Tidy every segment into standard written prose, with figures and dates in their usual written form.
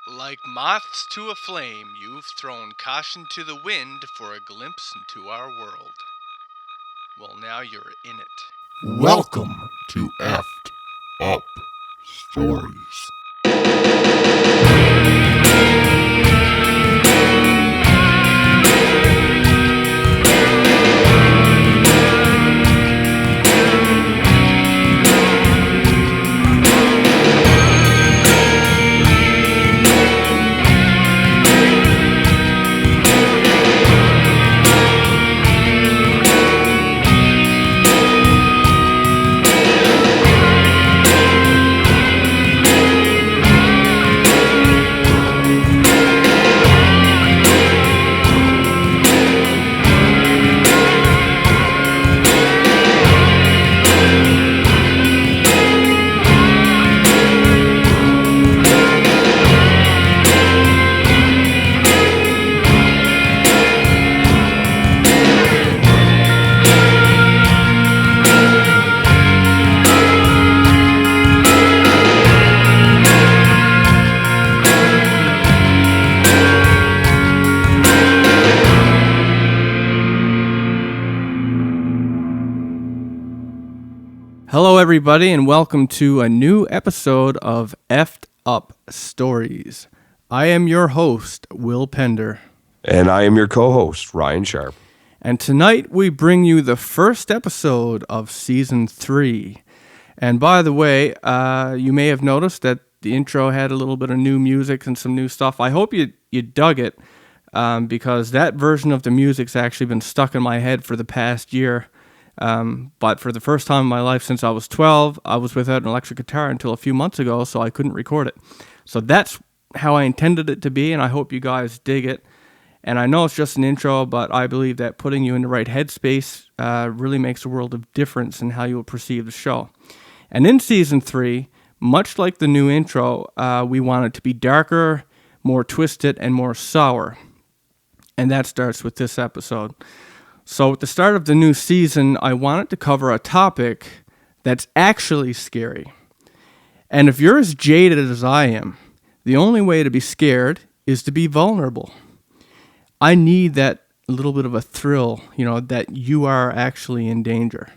Like moths to a flame, you've thrown caution to the wind for a glimpse into our world. Well, now you're in it. Welcome to Effed Up Stories. Hello, everybody, and welcome to a new episode of Effed Up Stories. I am your host, Will Pender. And I am your co-host, Ryan Sharp. And tonight we bring you the first episode of Season 3. And by the way, you may have noticed that the intro had a little bit of new music and some new stuff. I hope you dug it, because that version of the music's actually been stuck in my head for the past year. But for the first time in my life since I was 12, I was without an electric guitar until a few months ago, so I couldn't record it. So that's how I intended it to be, and I hope you guys dig it. And I know it's just an intro, but I believe that putting you in the right headspace really makes a world of difference in how you will perceive the show. And in Season 3, much like the new intro, we want it to be darker, more twisted, and more sour. And that starts with this episode. So at the start of the new season, I wanted to cover a topic that's actually scary. And if you're as jaded as I am, the only way to be scared is to be vulnerable. I need that little bit of a thrill, that you are actually in danger.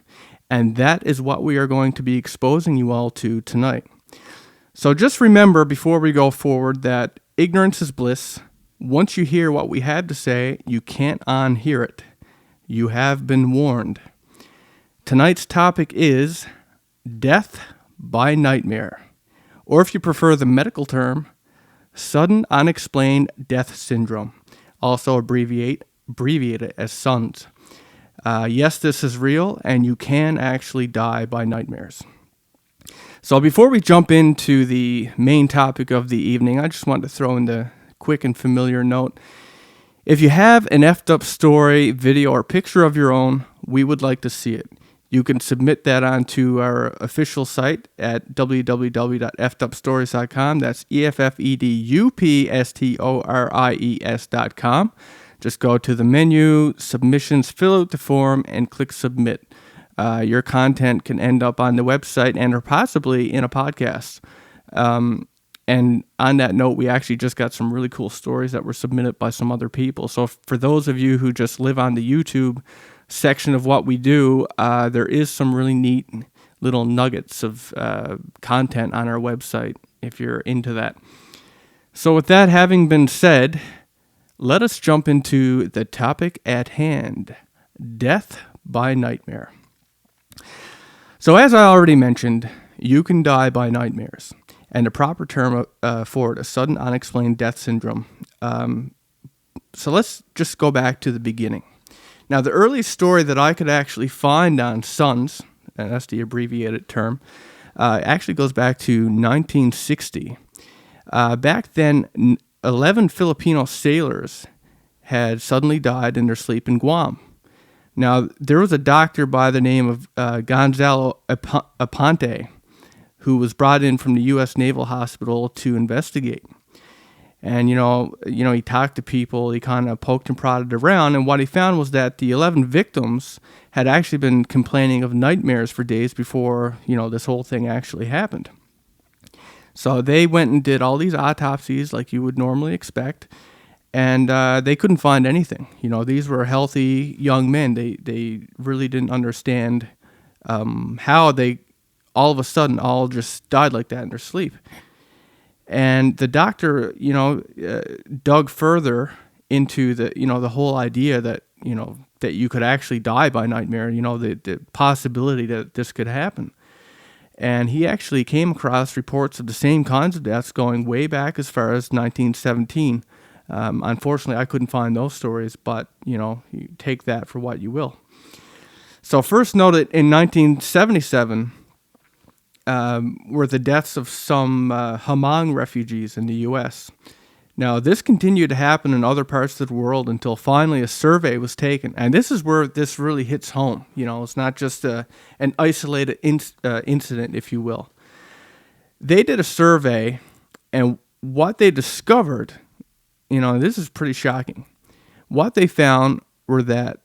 And that is what we are going to be exposing you all to tonight. So just remember before we go forward that ignorance is bliss. Once you hear what we have to say, you can't unhear it. You have been warned. Tonight's topic is death by nightmare, or if you prefer the medical term, sudden unexplained death syndrome, also abbreviated as SUNDS. Yes, this is real, and you can actually die by nightmares. So before we jump into the main topic of the evening, I just wanted to throw in the quick and familiar note. If you have an effed up story, video, or picture of your own, we would like to see it. You can submit that onto our official site at www.effedupstories.com. That's EFFEDUPSTORIES.com. Just go to the menu, submissions, fill out the form, and click submit. Your content can end up on the website and or possibly in a podcast. And on that note, we actually just got some really cool stories that were submitted by some other people. So for those of you who just live on the YouTube section of what we do, there is some really neat little nuggets of content on our website if you're into that. So with that having been said, let us jump into the topic at hand, death by nightmare. So as I already mentioned, you can die by nightmares. And the proper term for it, a sudden unexplained death syndrome. So let's just go back to the beginning. Now, the earliest story that I could actually find on SUNDS, and that's the abbreviated term, actually goes back to 1960. Back then, 11 Filipino sailors had suddenly died in their sleep in Guam. Now, there was a doctor by the name of Gonzalo Aponte, who was brought in from the U.S. Naval Hospital to investigate. And, he talked to people, he kind of poked and prodded around, and what he found was that the 11 victims had actually been complaining of nightmares for days before, this whole thing actually happened. So they went and did all these autopsies like you would normally expect, and they couldn't find anything. These were healthy young men. They really didn't understand how they all of a sudden all just died like that in their sleep. And the doctor, dug further into the whole idea that, that you could actually die by nightmare, the possibility that this could happen. And he actually came across reports of the same kinds of deaths going way back as far as 1917. Unfortunately, I couldn't find those stories, but, you take that for what you will. So first noted in 1977 were the deaths of some Hmong refugees in the U.S. Now, this continued to happen in other parts of the world until finally a survey was taken. And this is where this really hits home. It's not just an isolated incident, if you will. They did a survey, and what they discovered, this is pretty shocking. What they found were that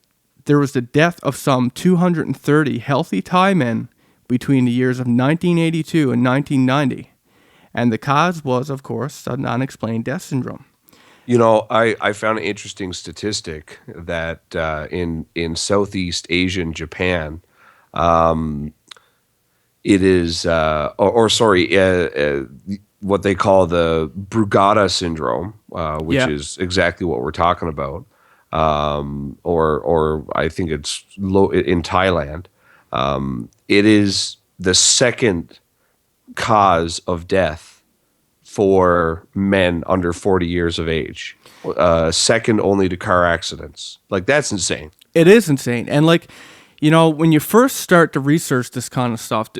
there was the death of some 230 healthy Thai men between the years of 1982 and 1990. And the cause was, of course, sudden unexplained death syndrome. I found an interesting statistic that in Southeast Asia and Japan, it is, what they call the Brugada syndrome, which is exactly what we're talking about, or I think it's in Thailand. It is the second cause of death for men under 40 years of age, second only to car accidents. Like, that's insane. It is insane. And when you first start to research this kind of stuff,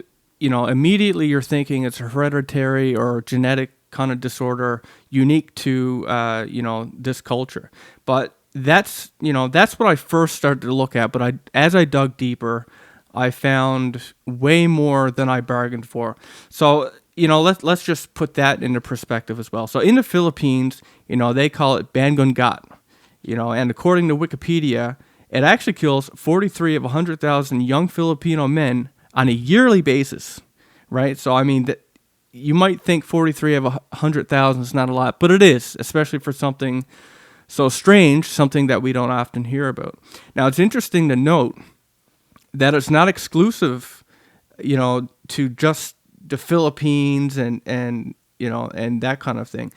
immediately you're thinking it's a hereditary or genetic kind of disorder unique to this culture. But that's what I first started to look at. But as I dug deeper, I found way more than I bargained for. So, let's just put that into perspective as well. So in the Philippines, they call it Bangungat, and according to Wikipedia, it actually kills 43 of 100,000 young Filipino men on a yearly basis, right? So, you might think 43 of 100,000 is not a lot, but it is, especially for something so strange, something that we don't often hear about. Now, it's interesting to note that it's not exclusive, to just the Philippines and that kind of thing.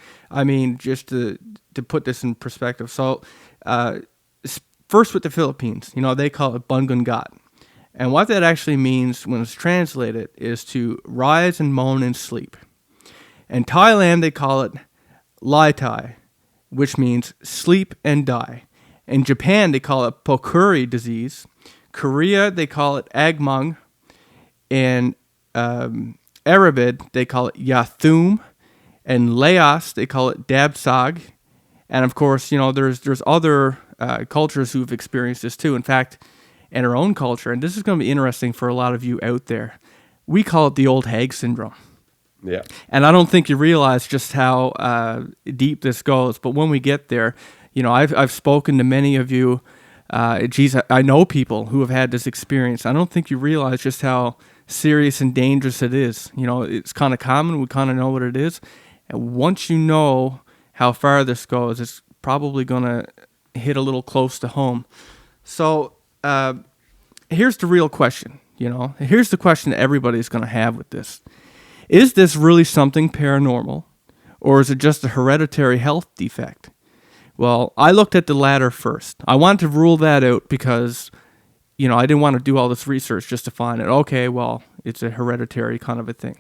Just to put this in perspective. So, first with the Philippines, they call it Bangungat. And what that actually means when it's translated is to rise and moan in sleep. In Thailand, they call it Lai Tai, which means sleep and die. In Japan, they call it Pokuri disease. Korea, they call it Agmung. In Arabic, they call it Yathum. In Laos, they call it Dabsag. And of course, there's other cultures who've experienced this too. In fact, in our own culture, and this is going to be interesting for a lot of you out there, we call it the old hag syndrome. Yeah. And I don't think you realize just how deep this goes. But when we get there, I've spoken to many of you. I know people who have had this experience. I don't think you realize just how serious and dangerous it is. It's kind of common. We kind of know what it is. And once you know how far this goes, it's probably going to hit a little close to home. So here's the real question. Here's the question that everybody's going to have with this. Is this really something paranormal, or is it just a hereditary health defect? Well, I looked at the latter first. I wanted to rule that out because, I didn't want to do all this research just to find it. Okay, well, it's a hereditary kind of a thing.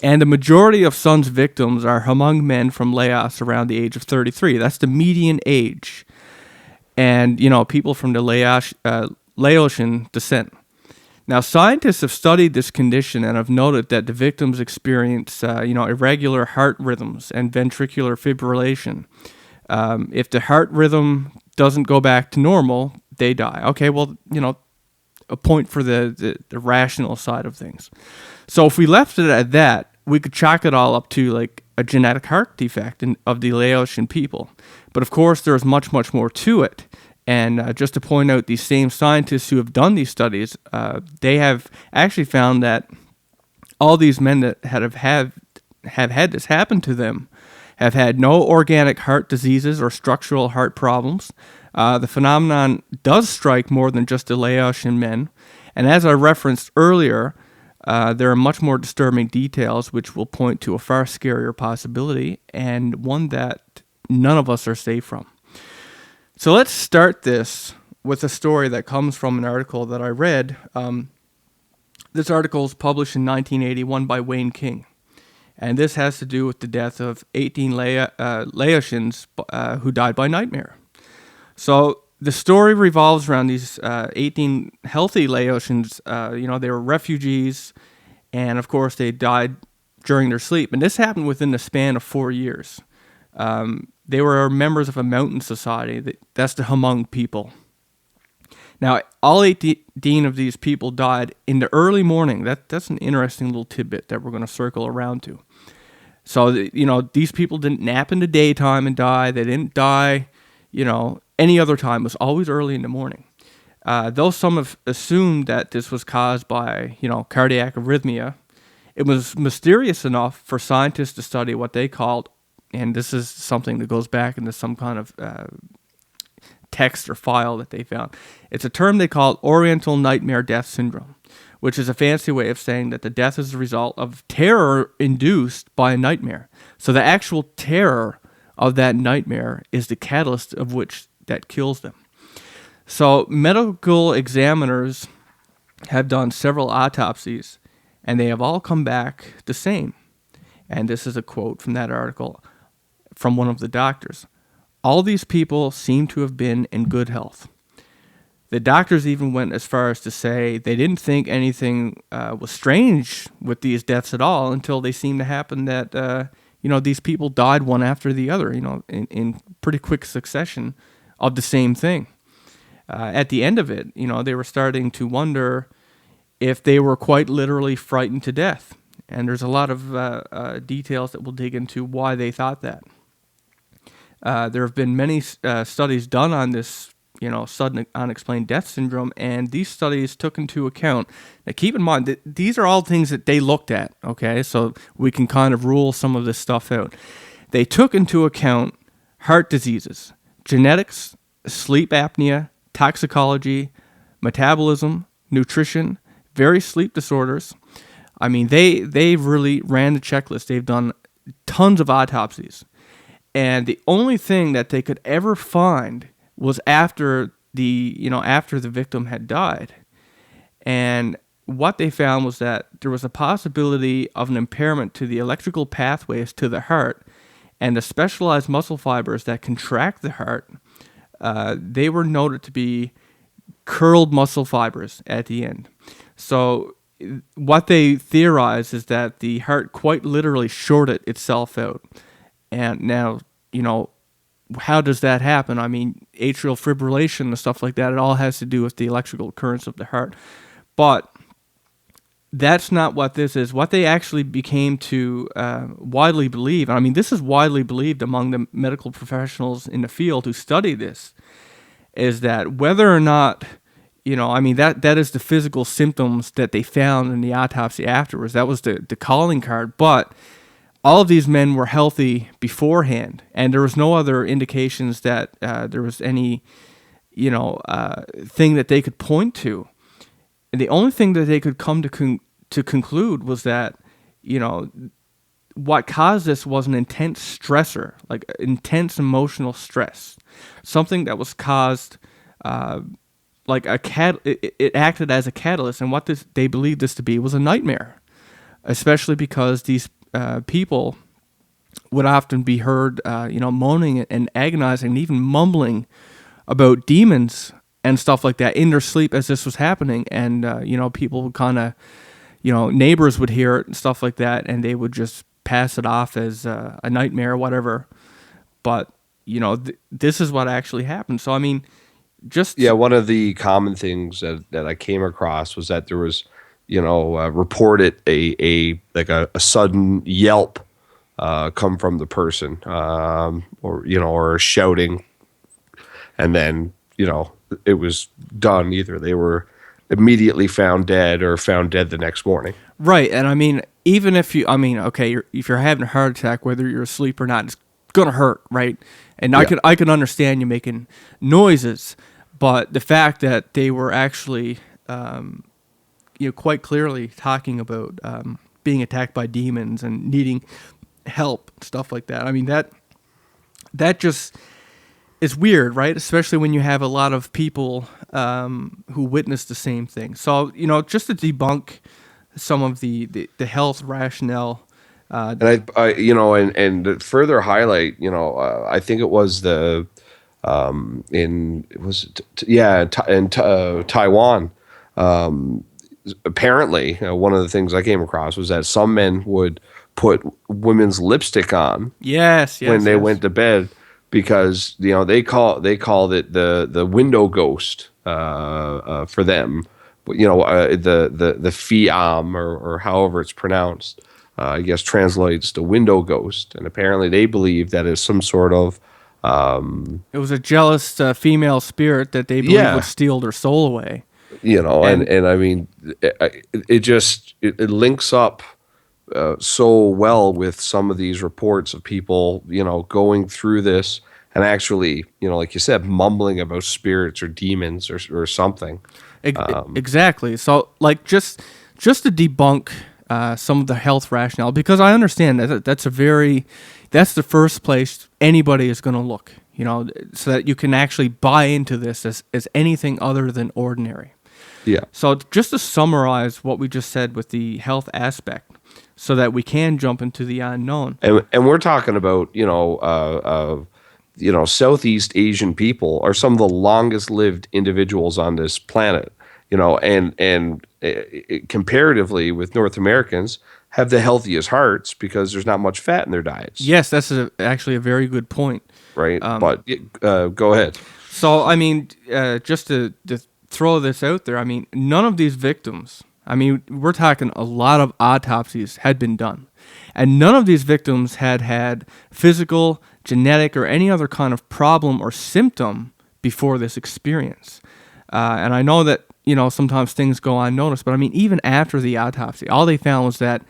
And the majority of SUNDS victims are Hmong men from Laos around the age of 33. That's the median age. And, people from the Laotian descent. Now, scientists have studied this condition and have noted that the victims experience, irregular heart rhythms and ventricular fibrillation. If the heart rhythm doesn't go back to normal, they die. Okay, well, a point for the rational side of things. So if we left it at that, we could chalk it all up to like a genetic heart defect of the Laotian people. But of course, there's much, much more to it. And just to point out, these same scientists who have done these studies, they have actually found that all these men that have had have had this happen to them have had no organic heart diseases or structural heart problems. The phenomenon does strike more than just the Laotian men. And as I referenced earlier, there are much more disturbing details which will point to a far scarier possibility, and one that none of us are safe from. So let's start this with a story that comes from an article that I read. This article is published in 1981 by Wayne King. And this has to do with the death of 18 Laotians who died by nightmare. So the story revolves around these 18 healthy Laotians. They were refugees, and of course they died during their sleep. And this happened within the span of 4 years. They were members of a mountain society. That's the Hmong people. Now, all 18 of these people died in the early morning. That's an interesting little tidbit that we're going to circle around to. So, these people didn't nap in the daytime and die. They didn't die, any other time. It was always early in the morning. Though some have assumed that this was caused by, cardiac arrhythmia, it was mysterious enough for scientists to study what they called, and this is something that goes back into some kind of text or file that they found. It's a term they call Oriental Nightmare Death Syndrome, which is a fancy way of saying that the death is the result of terror induced by a nightmare. So the actual terror of that nightmare is the catalyst of which that kills them. So medical examiners have done several autopsies, and they have all come back the same. And this is a quote from that article from one of the doctors. All these people seem to have been in good health. The doctors even went as far as to say they didn't think anything was strange with these deaths at all until they seemed to happen that, these people died one after the other, in pretty quick succession of the same thing. At the end of it, they were starting to wonder if they were quite literally frightened to death. And there's a lot of details that we'll dig into why they thought that. There have been many studies done on this, sudden unexplained death syndrome, and these studies took into account. Now, keep in mind that these are all things that they looked at, okay? So we can kind of rule some of this stuff out. They took into account heart diseases, genetics, sleep apnea, toxicology, metabolism, nutrition, various sleep disorders. I mean, they really ran the checklist. They've done tons of autopsies. And the only thing that they could ever find was after the victim had died. And what they found was that there was a possibility of an impairment to the electrical pathways to the heart, and the specialized muscle fibers that contract the heart, they were noted to be curled muscle fibers at the end. So what they theorized is that the heart quite literally shorted itself out. And now, how does that happen? I mean, atrial fibrillation and stuff like that, it all has to do with the electrical currents of the heart. But that's not what this is. What they actually became to widely believe, I mean, this is widely believed among the medical professionals in the field who study this, is that whether or not, that is the physical symptoms that they found in the autopsy afterwards. That was the calling card. But all of these men were healthy beforehand, and there was no other indications that there was any, thing that they could point to. And the only thing that they could come to conclude was that, what caused this was an intense stressor, like intense emotional stress, something that was caused, it acted as a catalyst, and what they believed this to be was a nightmare, especially because these people would often be heard, moaning and agonizing, and even mumbling about demons and stuff like that in their sleep as this was happening. And, people would kind of, neighbors would hear it and stuff like that, and they would just pass it off as a nightmare or whatever. But, this is what actually happened. So, I mean, one of the common things that I came across was that there was, reported a sudden yelp come from the person, or shouting, and then it was done. Either they were immediately found dead or found dead the next morning. Right, and I mean, even if you, I mean, okay, if you're having a heart attack, whether you're asleep or not, it's gonna hurt, right? And Yeah. I can understand you making noises, but the fact that they were actually, quite clearly talking about being attacked by demons and needing help, stuff like that. I mean, that just is weird, right? Especially when you have a lot of people who witness the same thing. So, just to debunk some of the health rationale. And and to further highlight, I think it was in Taiwan. Apparently, one of the things I came across was that some men would put women's lipstick on Yes, when they yes. went to bed because they called it the window ghost for them. The fiam or however it's pronounced, I guess translates to window ghost, and apparently they believe that is some sort of It was a jealous female spirit that they believe would steal their soul away. And I mean, it links up so well with some of these reports of people, going through this and actually, like you said, mumbling about spirits or demons or something. Exactly. So, like, just to debunk some of the health rationale, because I understand that that's the first place anybody is going to look, so that you can actually buy into this as anything other than ordinary. Yeah. So just to summarize what we just said with the health aspect, so that we can jump into the unknown. And we're talking about, Southeast Asian people are some of the longest lived individuals on this planet, and comparatively with North Americans have the healthiest hearts because there's not much fat in their diets. Yes, that's actually a very good point. Right. But go ahead. So, I mean, just to throw this out there, I mean, none of these victims, I mean, we're talking a lot of autopsies had been done, and none of these victims had physical, genetic, or any other kind of problem or symptom before this experience. And I know that, sometimes things go unnoticed, but I mean, even after the autopsy, all they found was that,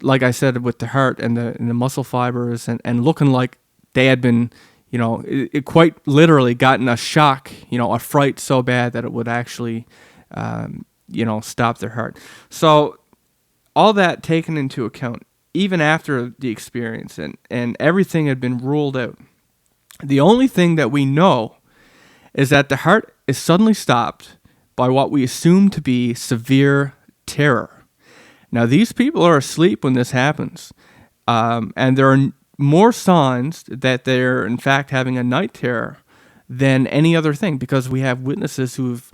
like I said, with the heart and the muscle fibers and looking like they had been, it quite literally gotten a shock, a fright so bad that it would actually, stop their heart. So all that taken into account, even after the experience and everything had been ruled out, the only thing that we know is that the heart is suddenly stopped by what we assume to be severe terror. Now, these people are asleep when this happens, and there are more signs that they're in fact having a night terror than any other thing, because we have witnesses who've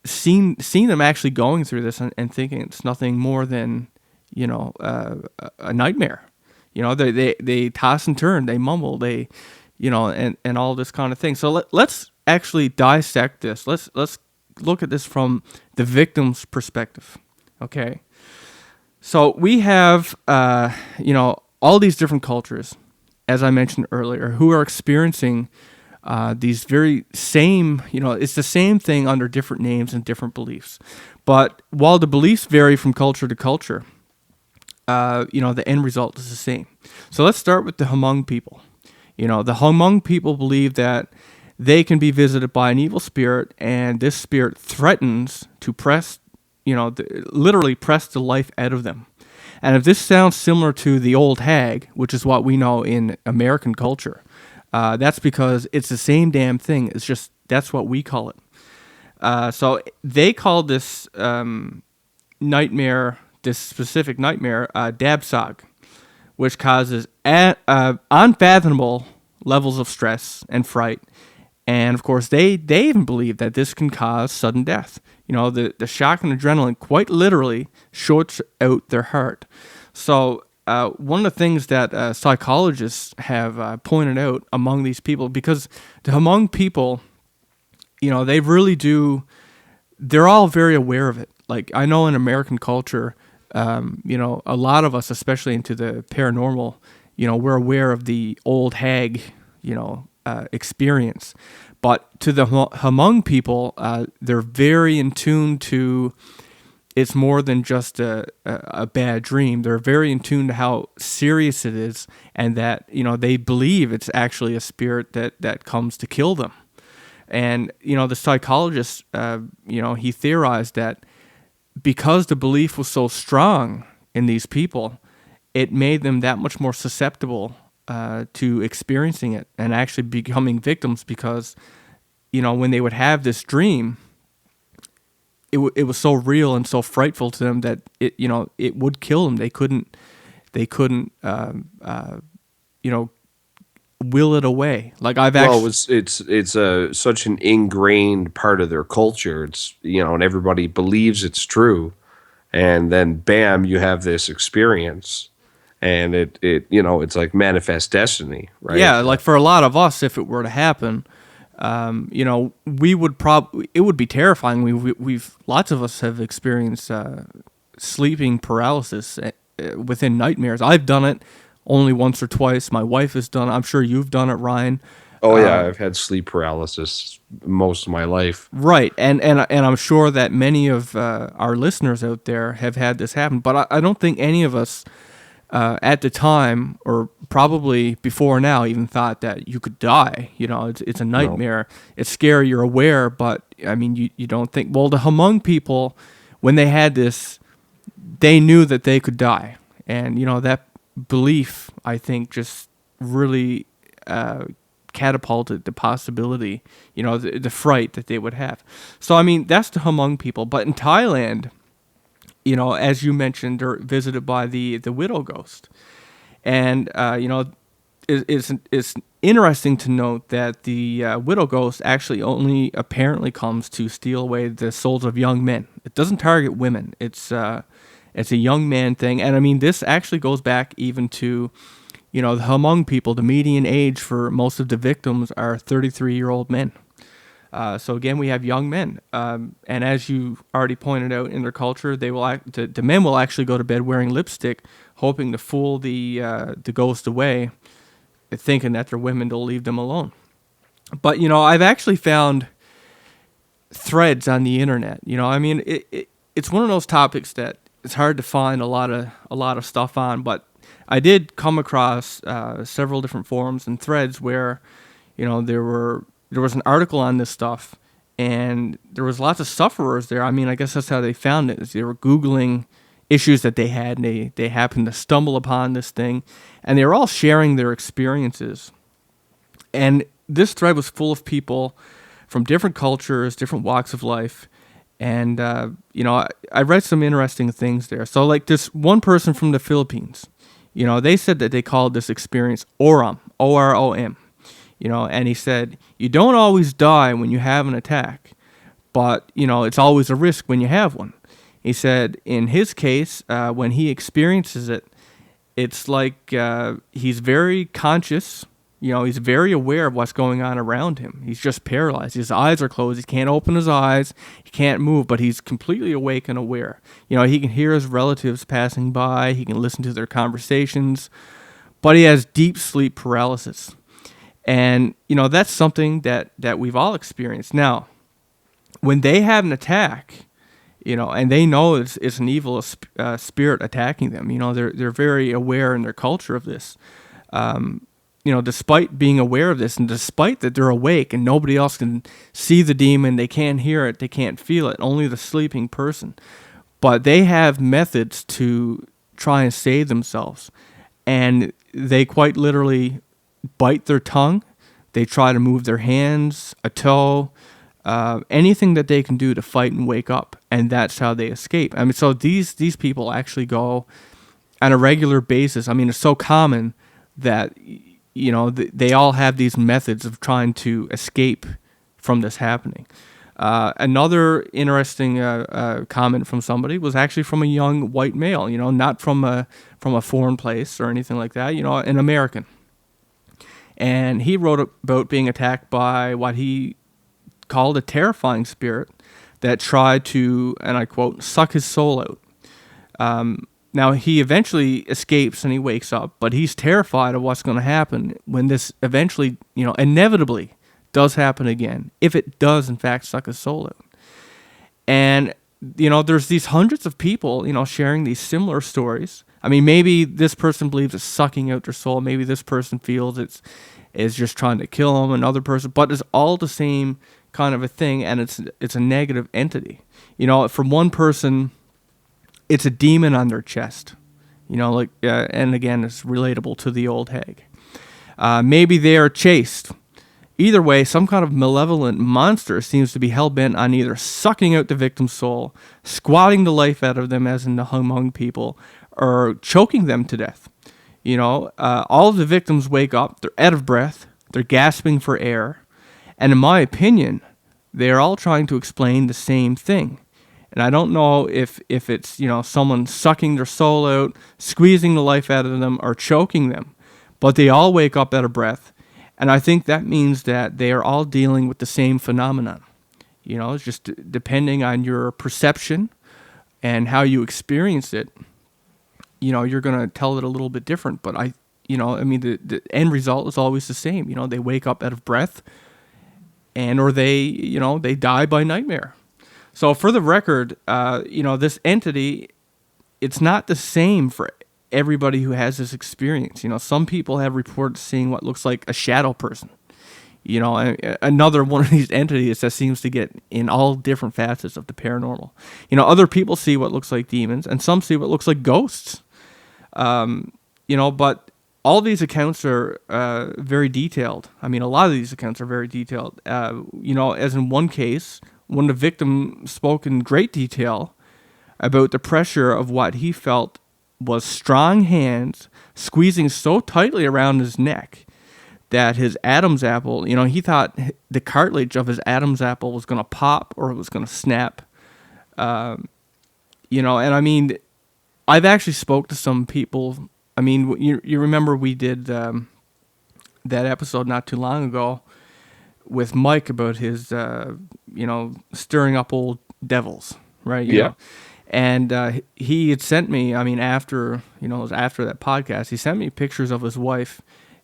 seen them actually going through this and thinking it's nothing more than a nightmare. They toss and turn, they mumble, they and all this kind of thing. So let's actually dissect this. Let's look at this from the victim's perspective. Okay, so we have all these different cultures, as I mentioned earlier, who are experiencing these very same, it's the same thing under different names and different beliefs. But while the beliefs vary from culture to culture, the end result is the same. So let's start with the Hmong people. The Hmong people believe that they can be visited by an evil spirit, and this spirit threatens to literally press the life out of them. And if this sounds similar to the old hag, which is what we know in American culture, that's because it's the same damn thing. It's just that's what we call it. So they call this nightmare, this specific nightmare, dabsog, which causes unfathomable levels of stress and fright. And of course, they even believe that this can cause sudden death. The shock and adrenaline quite literally shorts out their heart. So one of the things that psychologists have pointed out among these people, because the Hmong people, they really do, they're all very aware of it. Like, I know in American culture, a lot of us, especially into the paranormal, we're aware of the old hag, experience. But to the Hmong people, they're very in tune to it's more than just a bad dream. They're very in tune to how serious it is, and that they believe it's actually a spirit that comes to kill them. And the psychologist, he theorized that because the belief was so strong in these people, it made them that much more susceptible to experiencing it and actually becoming victims, because when they would have this dream, it was so real and so frightful to them that it would kill them. They couldn't will it away. Like it's such an ingrained part of their culture. It's and everybody believes it's true, and then bam, you have this experience, and it's like manifest destiny, right? Yeah, like for a lot of us, if it were to happen, we would it would be terrifying. We've lots of us have experienced sleeping paralysis within nightmares. I've done it only once or twice. My wife has done it. I'm sure you've done it, Ryan. Oh yeah, I've had sleep paralysis most of my life. Right, and I'm sure that many of our listeners out there have had this happen. But I don't think any of us at the time, or probably before now, even thought that you could die. It's a nightmare. No. It's scary. You're aware, but I mean, you don't think. Well, the Hmong people, when they had this, they knew that they could die, and that belief, I think, just really catapulted the possibility, the fright that they would have. So I mean, that's the Hmong people. But in Thailand, as you mentioned, they're visited by the widow ghost. And, it's interesting to note that the widow ghost actually only apparently comes to steal away the souls of young men. It doesn't target women. It's a young man thing. And, I mean, this actually goes back even to, the Hmong people. The median age for most of the victims are 33-year-old men. So again, we have young men, and as you already pointed out, in their culture, the men will actually go to bed wearing lipstick, hoping to fool the ghost away, thinking that their women will leave them alone. But I've actually found threads on the internet. I mean, it's one of those topics that it's hard to find a lot of stuff on. But I did come across several different forums and threads where there was an article on this stuff, and there was lots of sufferers there. I mean, I guess that's how they found it. Is they were Googling issues that they had, and they happened to stumble upon this thing, and they were all sharing their experiences. And this thread was full of people from different cultures, different walks of life, and I read some interesting things there. So, like, this one person from the Philippines, they said that they called this experience Orom, O-R-O-M. And he said, you don't always die when you have an attack, but, it's always a risk when you have one. He said, in his case, when he experiences it, it's like he's very conscious, he's very aware of what's going on around him. He's just paralyzed. His eyes are closed. He can't open his eyes. He can't move, but he's completely awake and aware. He can hear his relatives passing by. He can listen to their conversations, but he has deep sleep paralysis. And, that's something that we've all experienced. Now, when they have an attack, and they know it's an evil spirit attacking them, they're very aware in their culture of this. Despite being aware of this, and despite that they're awake and nobody else can see the demon, they can't hear it, they can't feel it, only the sleeping person. But they have methods to try and save themselves. And they quite literally bite their tongue. They try to move their hands, a toe, anything that they can do to fight and wake up, and that's how they escape. I mean, so these people actually go on a regular basis. I mean, it's so common that they all have these methods of trying to escape from this happening. Another interesting comment from somebody was actually from a young white male. Not from a foreign place or anything like that. An American. And he wrote about being attacked by what he called a terrifying spirit that tried to, and I quote, suck his soul out. Now, he eventually escapes and he wakes up, but he's terrified of what's going to happen when this eventually, inevitably does happen again, if it does, in fact, suck his soul out. And, there's these hundreds of people, sharing these similar stories. I mean, maybe this person believes it's sucking out their soul. Maybe this person feels it's just trying to kill them, another person. But it's all the same kind of a thing, and it's a negative entity. From one person, it's a demon on their chest. And again, it's relatable to the old hag. Maybe they are chased. Either way, some kind of malevolent monster seems to be hell-bent on either sucking out the victim's soul, squatting the life out of them, as in the Hmong people, or choking them to death. All of the victims wake up, they're out of breath, they're gasping for air, and in my opinion, they are all trying to explain the same thing. And I don't know if it's, someone sucking their soul out, squeezing the life out of them, or choking them, but they all wake up out of breath. And I think that means that they are all dealing with the same phenomenon. It's just depending on your perception and how you experience it, you're going to tell it a little bit different. But the end result is always the same. They wake up out of breath or they die by nightmare. So for the record, this entity, it's not the same for everybody who has this experience. Some people have reported seeing what looks like a shadow person. Another one of these entities that seems to get in all different facets of the paranormal. Other people see what looks like demons, and some see what looks like ghosts. But all these accounts are very detailed. I mean, a lot of these accounts are very detailed. As in one case, when the victim spoke in great detail about the pressure of what he felt was strong hands squeezing so tightly around his neck that his Adam's apple, he thought the cartilage of his Adam's apple was going to pop or it was going to snap. And I mean, I've actually spoke to some people. I mean, you remember we did that episode not too long ago with Mike about his, stirring up old devils, right? You know? And he had sent me, after that podcast, he sent me pictures of his wife,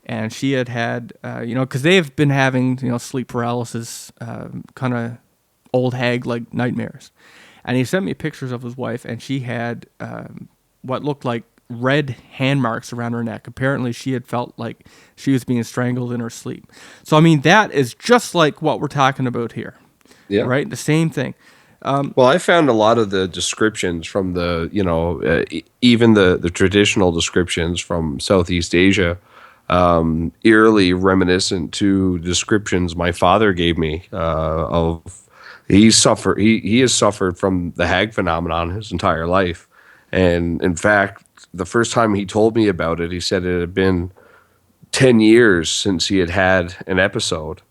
and she had, because they have been having, sleep paralysis, kind of old hag-like nightmares. And he sent me pictures of his wife, and she had what looked like red hand marks around her neck. Apparently, she had felt like she was being strangled in her sleep. So, that is just like what we're talking about here. Yeah. Right? The same thing. Well, I found a lot of the descriptions from the, even the traditional descriptions from Southeast Asia, eerily reminiscent to descriptions my father gave me of he has suffered from the hag phenomenon his entire life. And in fact, the first time he told me about it, he said it had been 10 years since he had an episode,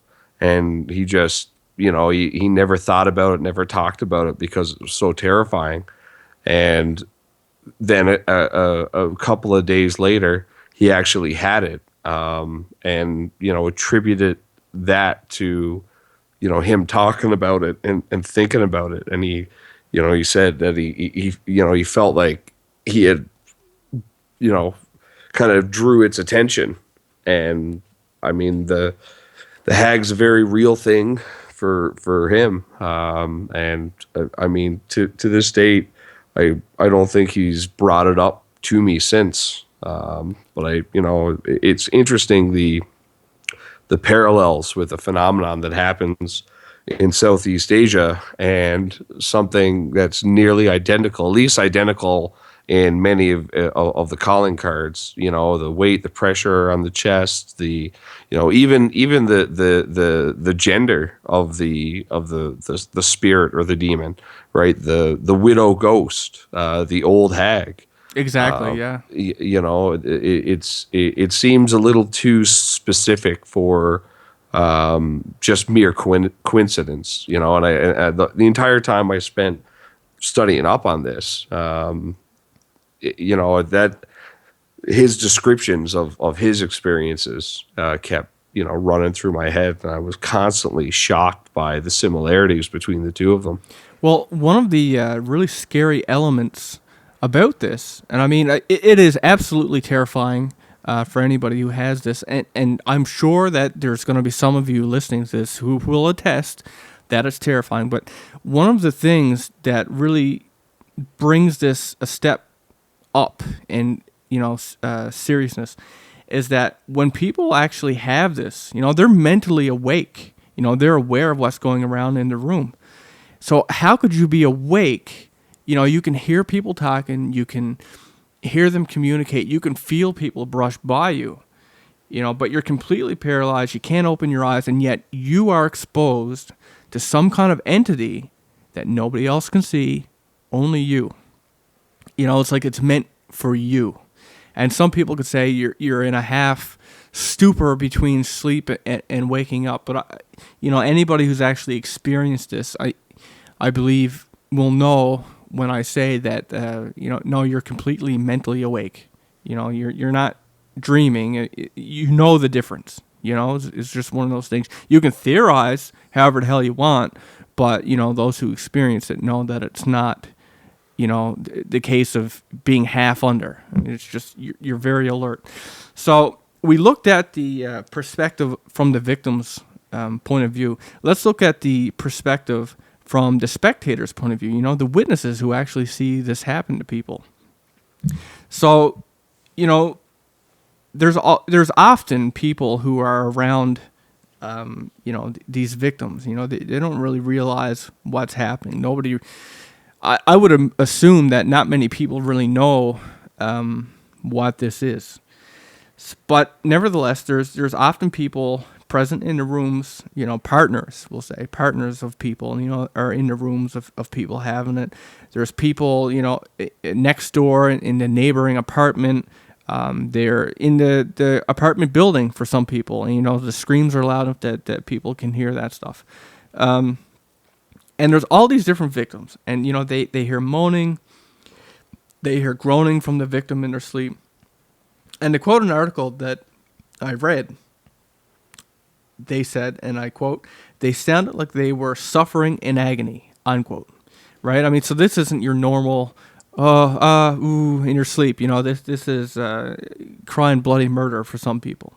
and he just, he never thought about it, never talked about it because it was so terrifying. And then a couple of days later, he actually had it, and, attributed that to, him talking about it and thinking about it. And he said that he felt like he had, kind of drew its attention. And the hag's a very real thing for him. To this date, I don't think he's brought it up to me since. But it's interesting the parallels with a phenomenon that happens in Southeast Asia and something that's nearly identical, at least identical in many of the calling cards. The weight, the pressure on the chest, the even the gender of the spirit or the demon, right? The widow ghost, the old hag. Exactly. Yeah. It seems a little too specific for just mere coincidence. And the entire time I spent studying up on this, that his descriptions of his experiences kept running through my head, and I was constantly shocked by the similarities between the two of them. Well, one of the really scary elements about this. And I mean, it is absolutely terrifying for anybody who has this. And I'm sure that there's going to be some of you listening to this who will attest that it's terrifying. But one of the things that really brings this a step up in, seriousness is that when people actually have this, they're mentally awake. They're aware of what's going around in the room. So how could you be awake? You can hear people talking, you can hear them communicate, you can feel people brush by you, but you're completely paralyzed, you can't open your eyes, and yet you are exposed to some kind of entity that nobody else can see, only you. It's like it's meant for you. And some people could say you're in a half stupor between sleep and waking up, but anybody who's actually experienced this, I believe will know when I say that, no, you're completely mentally awake. You're not dreaming. You know the difference. It's just one of those things. You can theorize however the hell you want, but, those who experience it know that it's not, the case of being half under. I mean, it's just, you're very alert. So we looked at the perspective from the victim's point of view. Let's look at the perspective from the spectator's point of view, the witnesses who actually see this happen to people. So, there's often people who are around, these victims. They don't really realize what's happening. Nobody, I would assume that not many people really know what this is. But nevertheless, there's often people present in the rooms, partners, we'll say, partners of people, are in the rooms of people having it. There's people, next door in the neighboring apartment. They're in the apartment building for some people. And, the screams are loud enough that people can hear that stuff. And there's all these different victims. And, they hear moaning. They hear groaning from the victim in their sleep. And to quote an article that I read, they said, and I quote, "They sounded like they were suffering in agony," unquote. Right? I mean, so this isn't your normal, in your sleep. This is crying bloody murder for some people.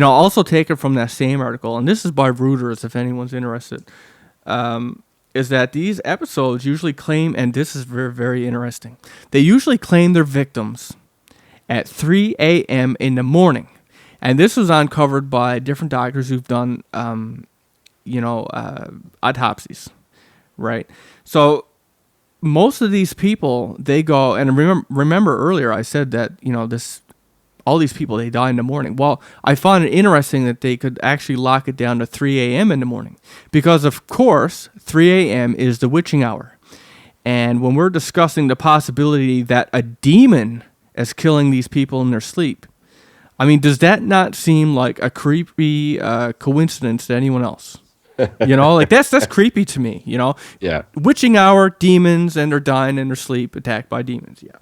Also taken from that same article, and this is by Reuters if anyone's interested, is that these episodes usually claim, and this is very, very interesting, they usually claim their victims at 3 a.m. in the morning. And this was uncovered by different doctors who've done, autopsies, right? So most of these people, they go, and remember earlier I said that, all these people, they die in the morning. Well, I find it interesting that they could actually lock it down to 3 a.m. in the morning. Because, of course, 3 a.m. is the witching hour. And when we're discussing the possibility that a demon is killing these people in their sleep, I mean, does that not seem like a creepy coincidence to anyone else? That's creepy to me, Yeah. Witching hour, demons, and they're dying in their sleep, attacked by demons, yeah.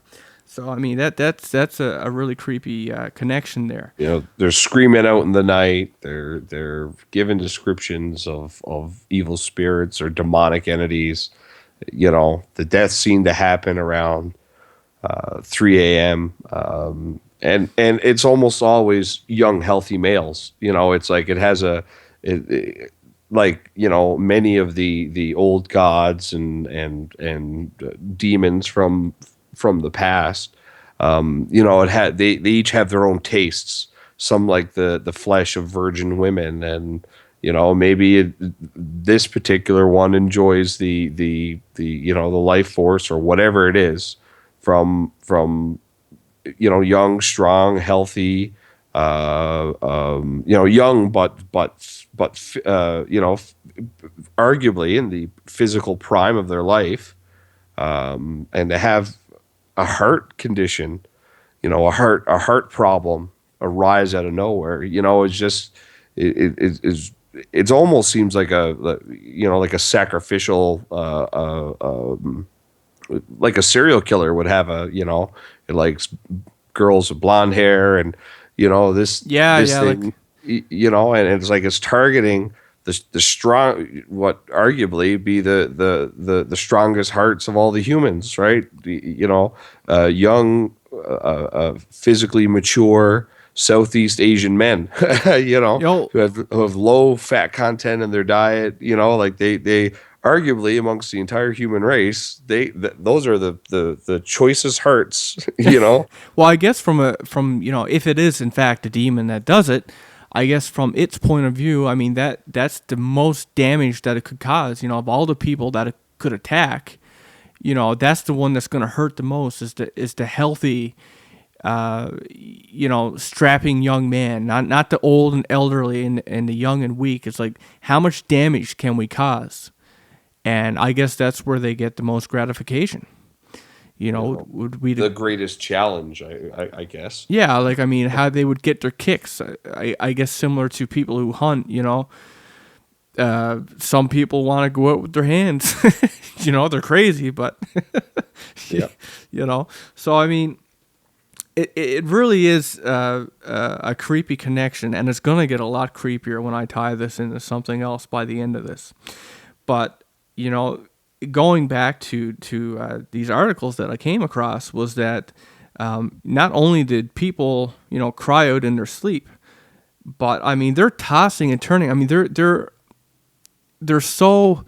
So, I mean, that's a really creepy connection there. They're screaming out in the night. They're giving descriptions of evil spirits or demonic entities. The deaths seem to happen around 3 a.m., and it's almost always young, healthy males. It's like it has many of the old gods and demons from the past. They each have their own tastes. Some like the flesh of virgin women, and maybe this particular one enjoys the life force or whatever it is from young, strong, healthy, young, but arguably in the physical prime of their life, and to have a heart condition, a heart problem arise out of nowhere. It's just it almost seems like a sacrificial, like a serial killer would have it likes girls with blonde hair and this thing, and it's like it's targeting the strong, what arguably be the strongest hearts of all the humans, right? Young, physically mature Southeast Asian men, Yo, who have low fat content in their diet, like they arguably amongst the entire human race, those are the choicest hearts, well, I guess from if it is in fact a demon that does it, I guess from its point of view, I mean that's the most damage that it could cause. Of all the people that it could attack, that's the one that's going to hurt the most. Is the healthy, strapping young man, not the old and elderly and the young and weak. It's like, how much damage can we cause? And I guess that's where they get the most gratification. Would be the greatest challenge, I guess. Yeah, like, I mean, how they would get their kicks. I guess similar to people who hunt. Some people want to go out with their hands. They're crazy, but Yeah. So I mean, it really is a creepy connection, and it's gonna get a lot creepier when I tie this into something else by the end of this. But going back to these articles that I came across was that not only did people cry out in their sleep, but I mean they're tossing and turning. I mean they're so.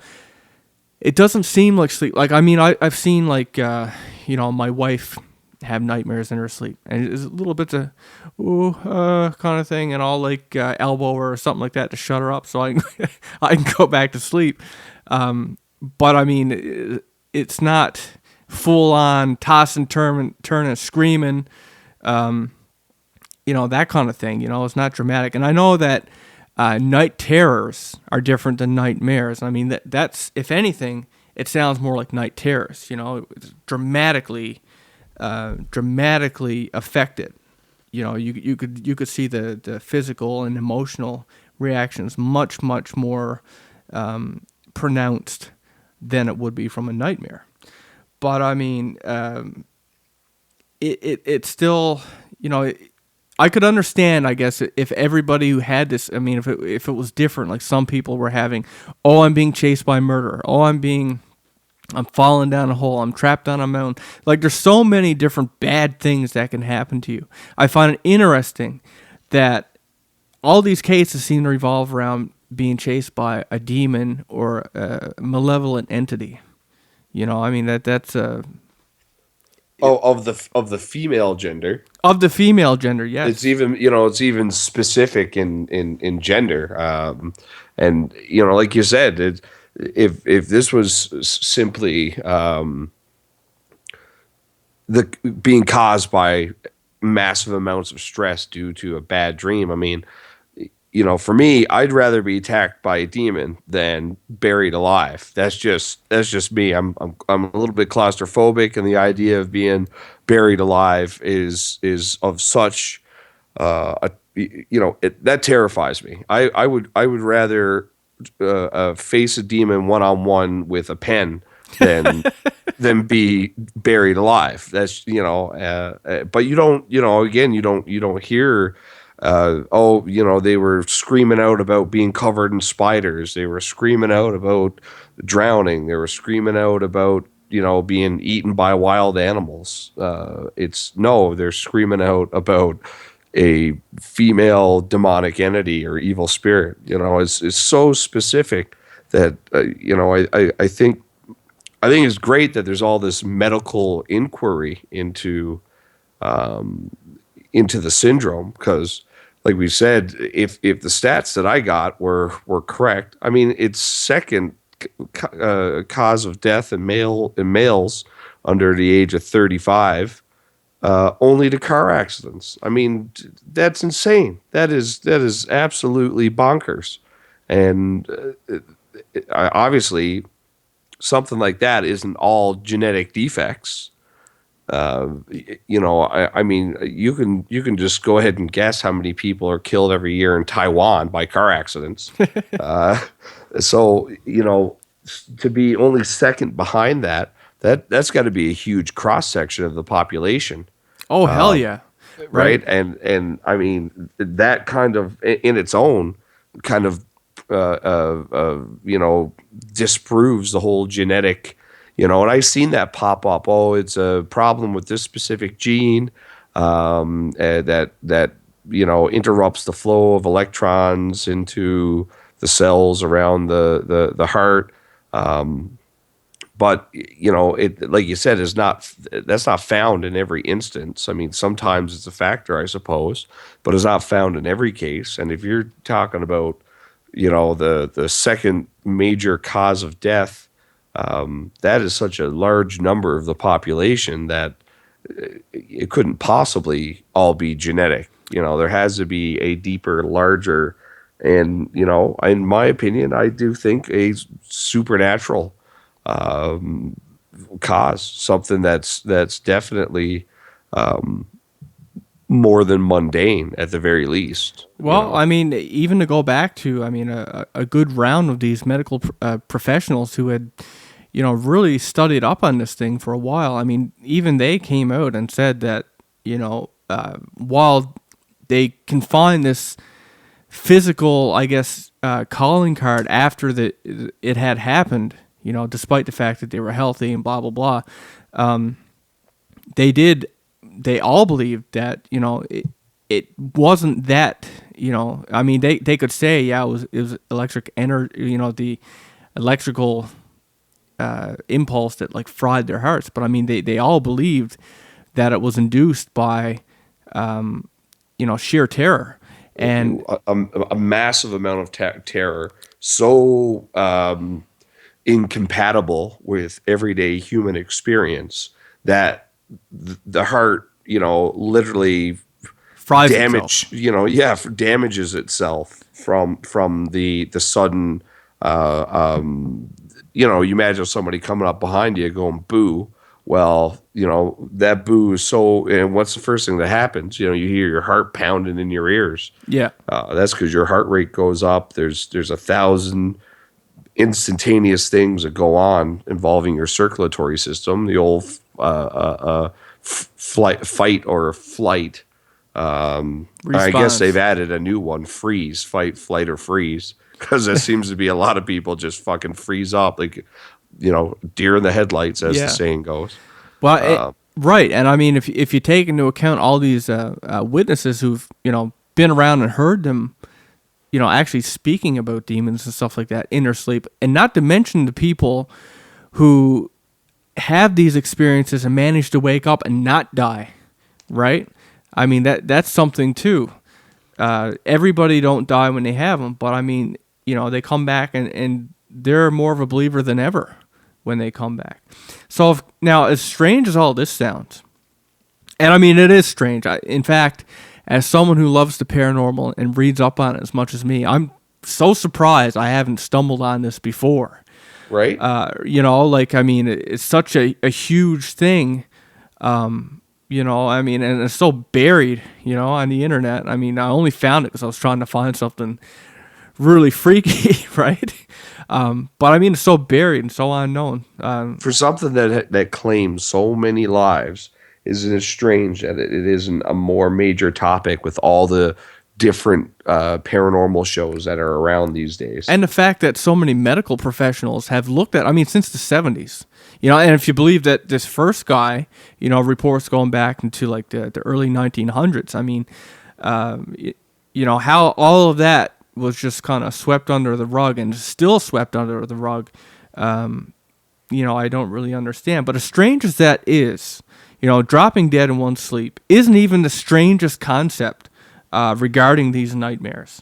It doesn't seem like sleep. Like, I mean, I've seen like my wife have nightmares in her sleep, and it's a little bit of kind of thing, and I'll like elbow her or something like that to shut her up so I can I can go back to sleep. But I mean, it's not full on toss and turn and screaming, that kind of thing. It's not dramatic. And I know that night terrors are different than nightmares. I mean, that's, if anything, it sounds more like night terrors. It's dramatically affected. You could see the physical and emotional reactions much more pronounced than it would be from a nightmare. But I mean, it still, I could understand, I guess, if everybody who had this, I mean, if it was different, like some people were having, I'm being chased by murder, I'm falling down a hole, I'm trapped on a mountain. Like, there's so many different bad things that can happen to you. I find it interesting that all these cases seem to revolve around being chased by a demon or a malevolent entity. I mean, that's of the female gender. Of the female gender, yes. It's even specific in gender. And like you said, if this was simply the being caused by massive amounts of stress due to a bad dream, I mean, for me, I'd rather be attacked by a demon than buried alive. That's just me. I'm a little bit claustrophobic, and the idea of being buried alive is of such that terrifies me. I would rather face a demon one-on-one with a pen than be buried alive. That's but you don't again you don't hear. They were screaming out about being covered in spiders. They were screaming out about drowning. They were screaming out about being eaten by wild animals. They're screaming out about a female demonic entity or evil spirit. Is so specific that I think it's great that there's all this medical inquiry into the syndrome, because like we said, if the stats that I got were correct, I mean, it's second cause of death in males under the age of 35, only to car accidents. I mean, that's insane. That is absolutely bonkers. And obviously something like that isn't all genetic defects. I mean, you can just go ahead and guess how many people are killed every year in Taiwan by car accidents. So to be only second behind that's got to be a huge cross section of the population. Oh, hell yeah! Right, and I mean, that kind of in its own kind of disproves the whole genetic, and I've seen that pop up. Oh, it's a problem with this specific gene that interrupts the flow of electrons into the cells around the heart. But it, like you said, that's not found in every instance. I mean, sometimes it's a factor, I suppose, but it's not found in every case. And if you're talking about, the second major cause of death, that is such a large number of the population that it couldn't possibly all be genetic. There has to be a deeper, larger, and in my opinion, I do think a supernatural cause, something that's definitely more than mundane at the very least. Well, I mean, even to go back to, I mean, a good round of these medical professionals who had, really studied up on this thing for a while. I mean, even they came out and said that, while they can find this physical, I guess, calling card after it had happened, despite the fact that they were healthy and blah, blah, blah, they all believed that, it wasn't that, I mean, they could say, yeah, it was electric energy, the electrical impulse that like fried their hearts. But I mean, they all believed that it was induced by, sheer terror. And a massive amount of terror, so incompatible with everyday human experience that the heart, literally fries itself. Damages itself from the sudden, you imagine somebody coming up behind you going boo. Well, that boo is so, and what's the first thing that happens? You hear your heart pounding in your ears. Yeah. That's because your heart rate goes up. There's 1,000 instantaneous things that go on involving your circulatory system, the old fight or flight. I guess they've added a new one: freeze, fight, flight, or freeze, because there seems to be a lot of people just fucking freeze up, like deer in the headlights, as the saying goes. Well, right, and I mean, if you take into account all these witnesses who've been around and heard them, actually speaking about demons and stuff like that in their sleep, and not to mention the people who have these experiences and manage to wake up and not die, right? I mean, that's something too. Everybody don't die when they have them, but I mean, they come back and they're more of a believer than ever when they come back. So now, as strange as all this sounds, and I mean, it is strange. In fact, as someone who loves the paranormal and reads up on it as much as me, I'm so surprised I haven't stumbled on this before. Right. I mean, it's such a huge thing, I mean, and it's so buried, on the internet. I mean, I only found it because I was trying to find something really freaky, right? But I mean, it's so buried and so unknown. For something that claims so many lives, isn't it strange that it isn't a more major topic with all the different paranormal shows that are around these days? And the fact that so many medical professionals have looked at, I mean, since the 70s, and if you believe that this first guy, reports going back into like the early 1900s, I mean, how all of that was just kind of swept under the rug and still swept under the rug, I don't really understand. But as strange as that is, dropping dead in one's sleep isn't even the strangest concept regarding these nightmares.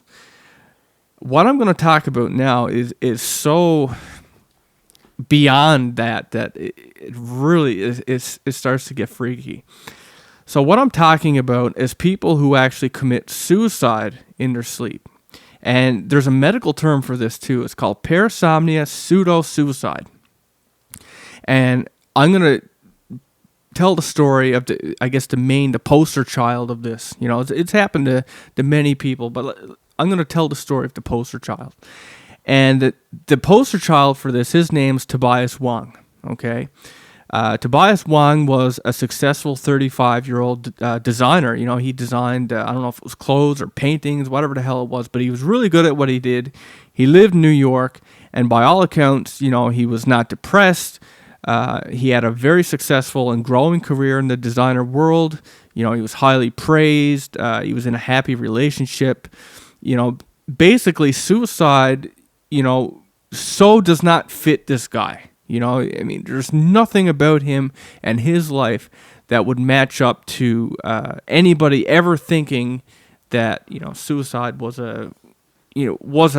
What I'm going to talk about now is so beyond that it really is, it starts to get freaky. So what I'm talking about is people who actually commit suicide in their sleep. And there's a medical term for this too. It's called parasomnia pseudo-suicide. And I'm going to tell the story of the poster child of this. It's happened to many people, but I'm going to tell the story of the poster child. And the poster child for this, his name's Tobias Wong. Okay. Tobias Wang was a successful 35-year-old designer. You know, he designed, I don't know if it was clothes or paintings, whatever the hell it was, but he was really good at what he did. He lived in New York, and by all accounts, you know, he was not depressed. He had a very successful and growing career in the designer world. You know, he was highly praised. He was in a happy relationship. You know, basically suicide, you know, so does not fit this guy. You know, I mean, there's nothing about him and his life that would match up to anybody ever thinking that, you know, suicide was a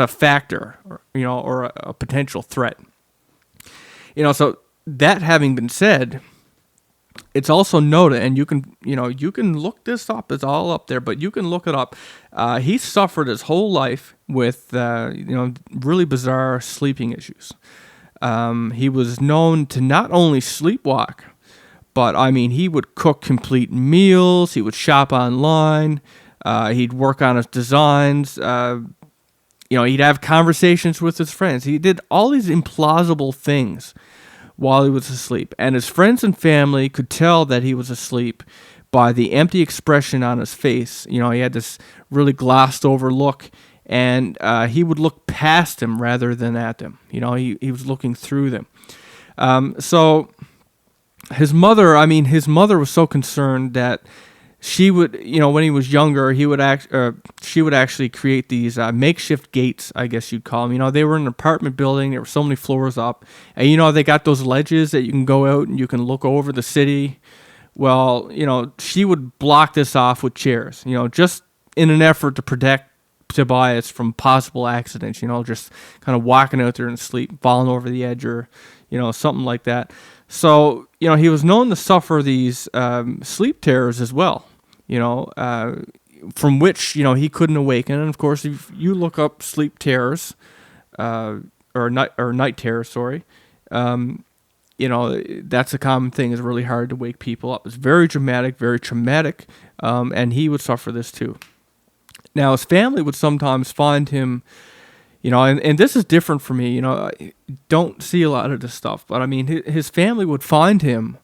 factor, or, you know, or a potential threat. You know, so that having been said, it's also noted, and you can look this up. It's all up there, but you can look it up. He suffered his whole life with really bizarre sleeping issues. He was known to not only sleepwalk, but I mean, he would cook complete meals. He would shop online. He'd work on his designs. He'd have conversations with his friends. He did all these implausible things while he was asleep. And his friends and family could tell that he was asleep by the empty expression on his face. You know, he had this really glossed over look, and he would look past them rather than at them. You know, he was looking through them. So his mother was so concerned that she would, you know, when he was younger, she would actually create these makeshift gates, I guess you'd call them. You know, they were in an apartment building. There were so many floors up. And, you know, they got those ledges that you can go out and you can look over the city. Well, you know, she would block this off with chairs, you know, just in an effort to protect Tobias from possible accidents, you know, just kind of walking out there in sleep, falling over the edge or, you know, something like that. So, you know, he was known to suffer these sleep terrors as well. You know, from which, you know, he couldn't awaken. And of course, if you look up sleep terrors, or night terrors, sorry, you know, that's a common thing. It's really hard to wake people up. It's very dramatic, very traumatic, and he would suffer this too. Now, his family would sometimes find him, you know, and this is different for me. You know, I don't see a lot of this stuff, but I mean, his family would find him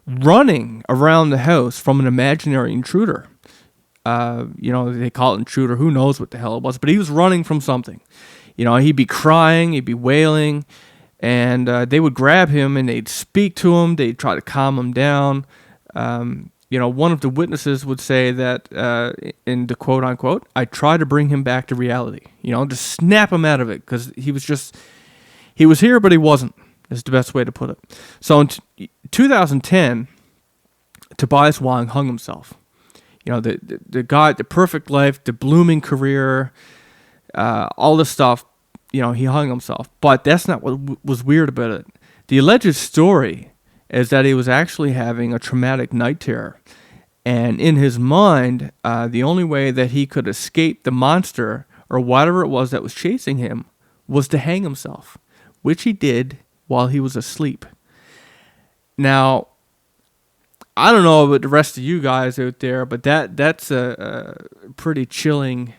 running around the house from an imaginary intruder. You know, they call it intruder. Who knows what the hell it was, but he was running from something. You know, he'd be crying, he'd be wailing, and they would grab him and they'd speak to him. They'd try to calm him down. You know, one of the witnesses would say that, in the quote unquote, I try to bring him back to reality. You know, just snap him out of it, because he was here, but he wasn't. Is the best way to put it. So in 2010, Tobias Wang hung himself. You know, the guy, the perfect life, the blooming career, all this stuff. You know, he hung himself. But that's not what was weird about it. The alleged story is that he was actually having a traumatic night terror. And in his mind, the only way that he could escape the monster or whatever it was that was chasing him was to hang himself, which he did while he was asleep. Now, I don't know about the rest of you guys out there, but that's a pretty chilling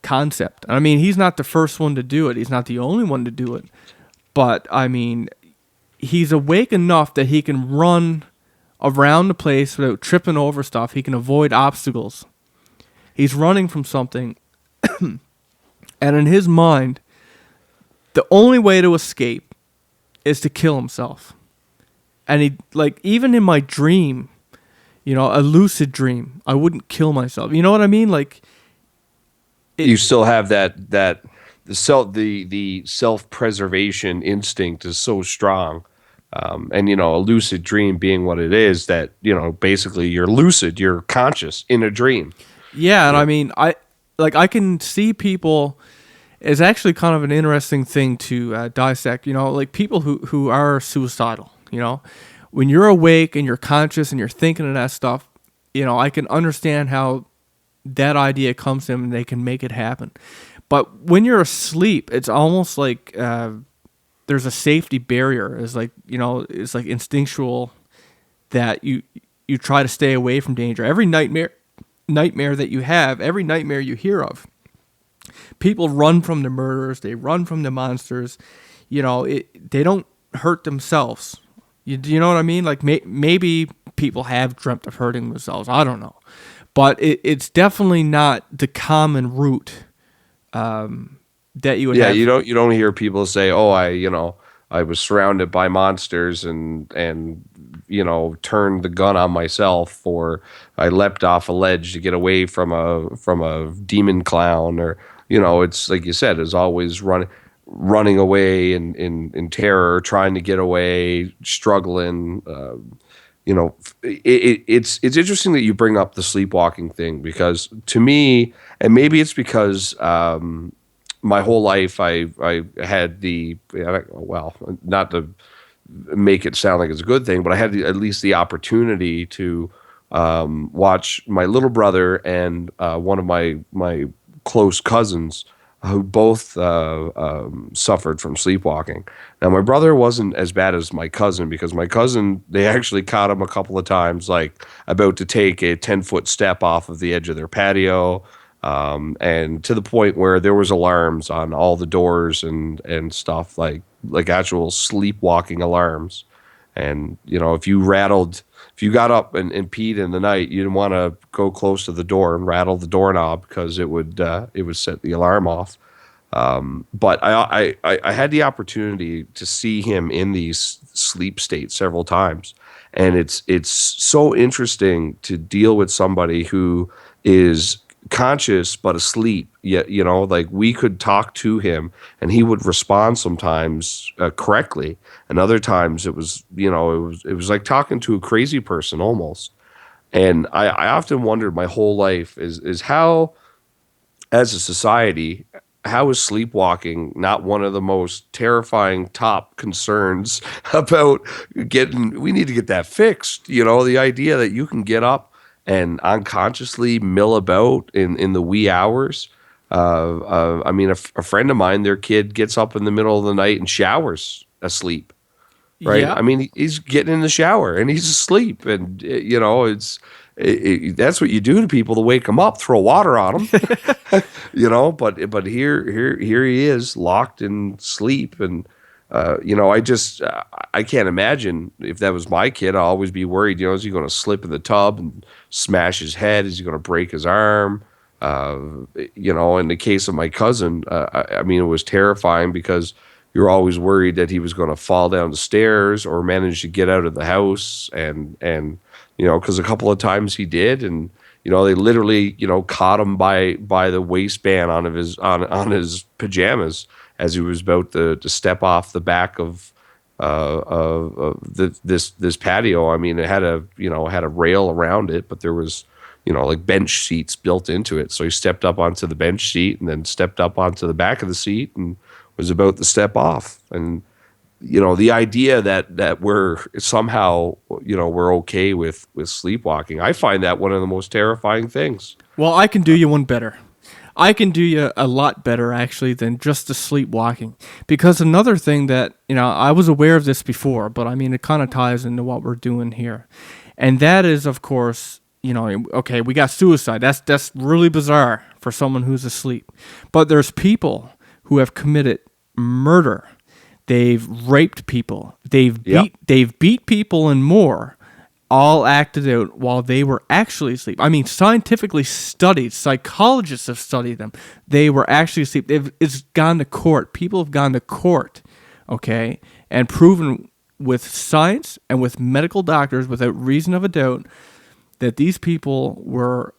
concept. I mean, he's not the first one to do it. He's not the only one to do it. But, I mean, he's awake enough that he can run around the place without tripping over stuff. He can avoid obstacles. He's running from something. And in his mind, the only way to escape is to kill himself. And he, like, even in my dream, you know, a lucid dream, I wouldn't kill myself. You know what I mean? Like, you still have the self-preservation instinct is so strong. And, you know, a lucid dream being what it is, that, you know, basically you're lucid, you're conscious in a dream. Yeah. And I mean, I can see people. It's actually kind of an interesting thing to dissect, you know, like people who are suicidal, you know, when you're awake and you're conscious and you're thinking of that stuff, you know, I can understand how that idea comes to them and they can make it happen. But when you're asleep, it's almost like there's a safety barrier. It's like, you know, it's like instinctual that you try to stay away from danger. Every nightmare that you have, every nightmare you hear of, people run from the murderers, they run from the monsters. You know, they don't hurt themselves. You know what I mean? Like maybe people have dreamt of hurting themselves. I don't know, but it's definitely not the common route that you would Yeah, have. you don't hear people say, "Oh, I was surrounded by monsters and turned the gun on myself, or I leapt off a ledge to get away from a demon clown," or it's like you said, is always running away in terror, trying to get away, struggling. It's interesting that you bring up the sleepwalking thing, because to me, and maybe it's because my whole life I had well, not to make it sound like it's a good thing, but I had at least the opportunity to watch my little brother and one of my close cousins who both suffered from sleepwalking. Now, my brother wasn't as bad as my cousin, because my cousin, they actually caught him a couple of times, like about to take a 10-foot step off of the edge of their patio, and to the point where there was alarms on all the doors and stuff, like actual sleepwalking alarms. And if you got up and peed in the night, you didn't want to go close to the door and rattle the doorknob, because it would set the alarm off. But I had the opportunity to see him in these sleep states several times, and it's so interesting to deal with somebody who is conscious but asleep. Yet like, we could talk to him and he would respond sometimes correctly, and other times it was like talking to a crazy person almost. And I often wondered my whole life is how, as a society, how is sleepwalking not one of the most terrifying top concerns about we need to get that fixed. The idea that you can get up and unconsciously mill about in the wee hours. I mean, a friend of mine, their kid gets up in the middle of the night and showers asleep. Right. Yeah. I mean, he's getting in the shower and he's asleep, and that's what you do to people to wake them up: throw water on them. But here he is, locked in sleep, and I can't imagine if that was my kid. I'll always be worried. Is he going to slip in the tub and smash his head? Is he going to break his arm? In the case of my cousin, I mean, it was terrifying, because you're always worried that he was going to fall down the stairs or manage to get out of the house, and because a couple of times he did, and they literally caught him by the waistband on his pajamas as he was about to step off the back of this patio. I mean, it had a rail around it, but there was like bench seats built into it. So he stepped up onto the bench seat and then stepped up onto the back of the seat and was about to step off. And the idea that we're somehow we're okay with sleepwalking, I find that one of the most terrifying things. Well, I can do you one better. I can do you a lot better, actually, than just the sleepwalking. Because another thing that, I was aware of this before, but I mean, it kind of ties into what we're doing here. And that is, of course, okay, we got suicide. That's really bizarre for someone who's asleep. But there's people who have committed murder. They've raped people. They've beat people and more, all acted out while they were actually asleep. I mean, scientifically studied. Psychologists have studied them. They were actually asleep. It's gone to court. People have gone to court, okay, and proven with science and with medical doctors without reason of a doubt that these people were,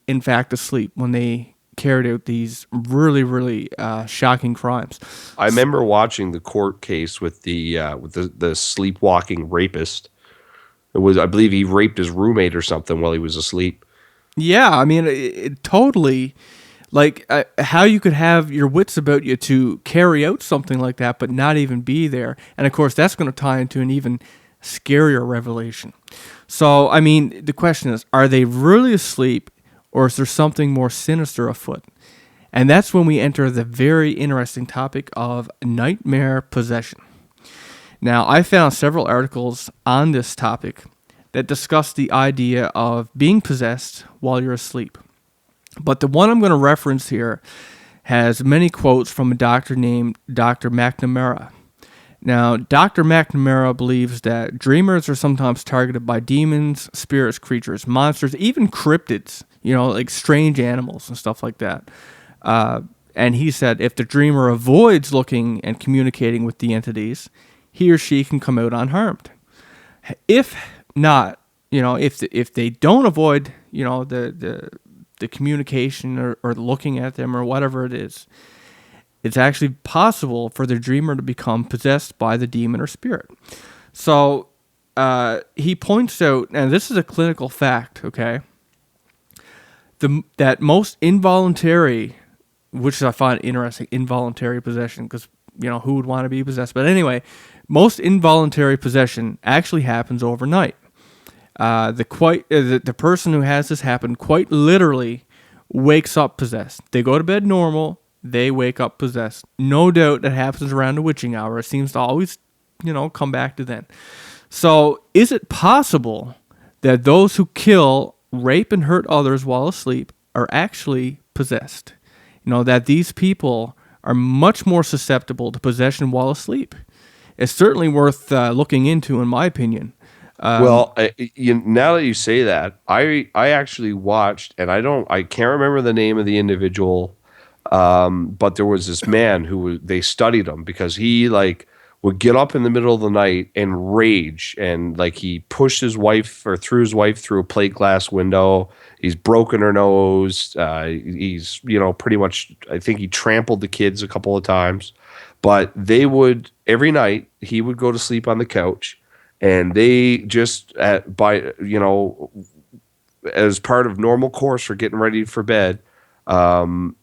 in fact, asleep when they carried out these really, really shocking crimes. I remember watching the court case with the sleepwalking rapist. It was, I believe, he raped his roommate or something while he was asleep. Yeah, I mean, it totally, like, how you could have your wits about you to carry out something like that, but not even be there. And of course, that's going to tie into an even scarier revelation. So, I mean, the question is, are they really asleep, or is there something more sinister afoot? And that's when we enter the very interesting topic of nightmare possession. Now, I found several articles on this topic that discuss the idea of being possessed while you're asleep. But the one I'm going to reference here has many quotes from a doctor named Dr. McNamara. Now, Dr. McNamara believes that dreamers are sometimes targeted by demons, spirits, creatures, monsters, even cryptids, like strange animals and stuff like that. And he said if the dreamer avoids looking and communicating with the entities, he or she can come out unharmed. If not, if they don't avoid, the communication or looking at them or whatever it is, it's actually possible for the dreamer to become possessed by the demon or spirit. So he points out, and this is a clinical fact, okay, that most involuntary, which I find interesting, involuntary possession, because, who would want to be possessed? But anyway, most involuntary possession actually happens overnight. The person who has this happen quite literally wakes up possessed. They go to bed normal, they wake up possessed. No doubt that happens around the witching hour. It seems to always, come back to then. So is it possible that those who kill, rape, and hurt others while asleep are actually possessed? That these people are much more susceptible to possession while asleep. It's certainly worth looking into, in my opinion. Now that you say that, I actually watched, and I can't remember the name of the individual, but there was this man they studied him because he would get up in the middle of the night and rage, and he pushed his wife or threw his wife through a plate glass window. He's broken her nose. He's pretty much, I think he trampled the kids a couple of times, but they would every night he would go to sleep on the couch. And they just as part of normal course for getting ready for bed, mom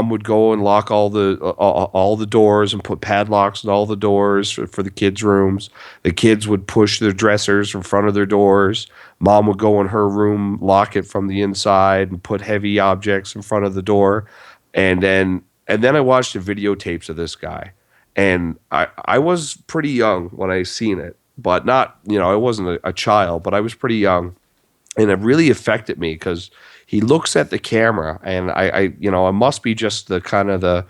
would go and lock all the doors and put padlocks on all the doors for the kids' rooms. The kids would push their dressers in front of their doors. Mom would go in her room, lock it from the inside, and put heavy objects in front of the door. And then I watched the videotapes of this guy. And I was pretty young when I seen it, but not, I wasn't a child, but I was pretty young. And it really affected me because he looks at the camera, and it must be just the kind of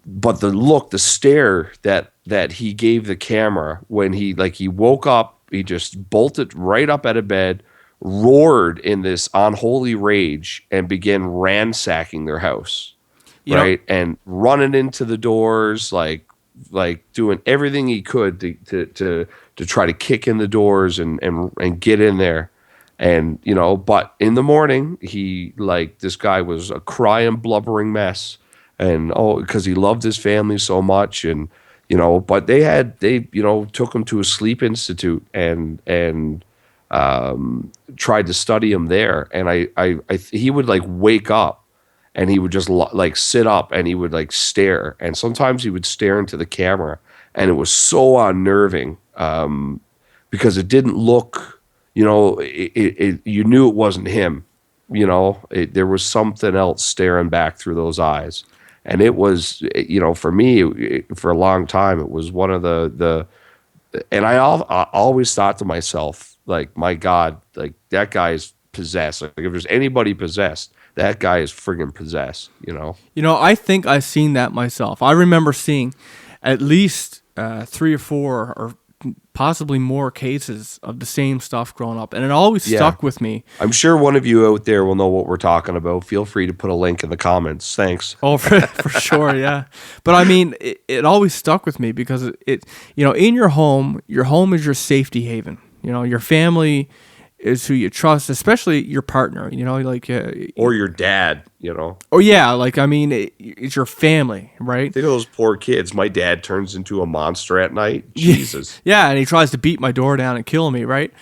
but the look, the stare that he gave the camera when he woke up, he just bolted right up out of bed, roared in this unholy rage, and began ransacking their house. Right, and running into the doors, like doing everything he could to try to kick in the doors and get in there, and but in the morning he this guy was a crying, blubbering mess, and because he loved his family so much, and but they took him to a sleep institute and tried to study him there, and he would wake up. And he would just sit up and he would stare. And sometimes he would stare into the camera. And it was so unnerving because it didn't look, you knew it wasn't him. There was something else staring back through those eyes. And it was, for me, for a long time, it was one of the and I always thought to myself, my God, that guy is possessed. If there's anybody possessed, that guy is friggin' possessed, I think I've seen that myself. I remember seeing at least 3 or 4 or possibly more cases of the same stuff growing up, and it always stuck with me. I'm sure one of you out there will know what we're talking about. Feel free to put a link in the comments. Thanks. Oh, for sure, yeah. But I mean, it always stuck with me because it in your home is your safety haven. Your family is who you trust, especially your partner, or your dad, Oh yeah, it's your family, right? Think of those poor kids. My dad turns into a monster at night. Jesus. Yeah, and he tries to beat my door down and kill me, right?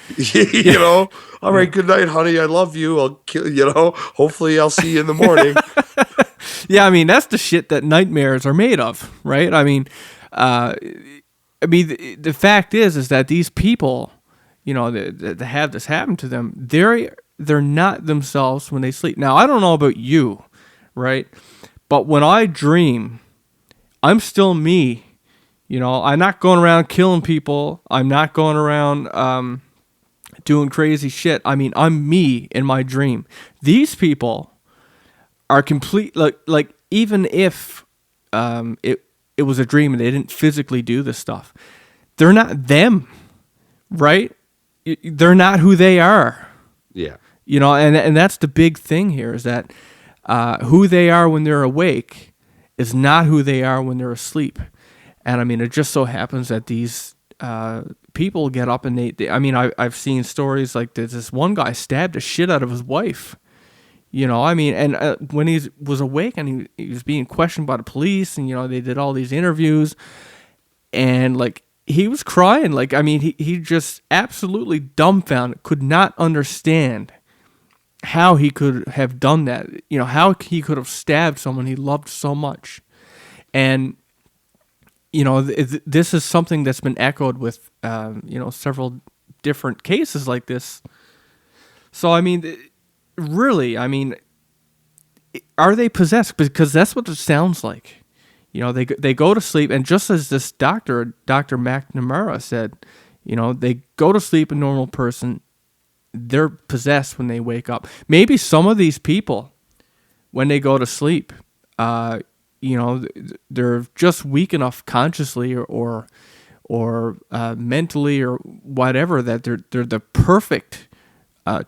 All right, good night, honey. I love you. I'll kill. Hopefully, I'll see you in the morning. Yeah, that's the shit that nightmares are made of, right? The fact is that these people, that have this happen to them, they're not themselves when they sleep. Now, I don't know about you, right? But when I dream, I'm still me. I'm not going around killing people. I'm not going around doing crazy shit. I'm me in my dream. These people are complete, even if it it was a dream and they didn't physically do this stuff. They're not them, right? They're not who they are. Yeah. And that's the big thing here is that who they are when they're awake is not who they are when they're asleep. And I mean, it just so happens that these people get up and I've seen stories like this one guy stabbed the shit out of his wife. And when he was awake and he was being questioned by the police and, they did all these interviews and like he was crying. Like, I mean, he just absolutely dumbfounded, could not understand how he could have done that, how he could have stabbed someone he loved so much. And, this is something that's been echoed with, several different cases like this. So, I mean, really, are they possessed? Because that's what it sounds like. They go to sleep, and just as this Dr. McNamara said, they go to sleep a normal person, they're possessed when they wake up. Maybe some of these people, when they go to sleep, they're just weak enough consciously or mentally or whatever that they're the perfect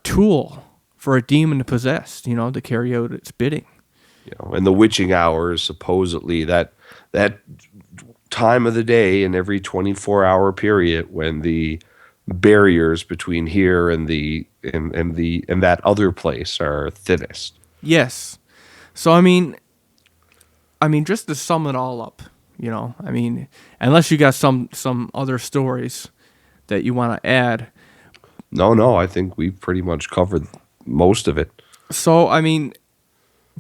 tool for a demon to possess, to carry out its bidding. And the witching hours, supposedly that time of the day in every 24-hour period when the barriers between here and that other place are thinnest. Yes. So I mean, just to sum it all up, unless you got some other stories that you want to add. No, I think we pretty much covered most of it. So I mean,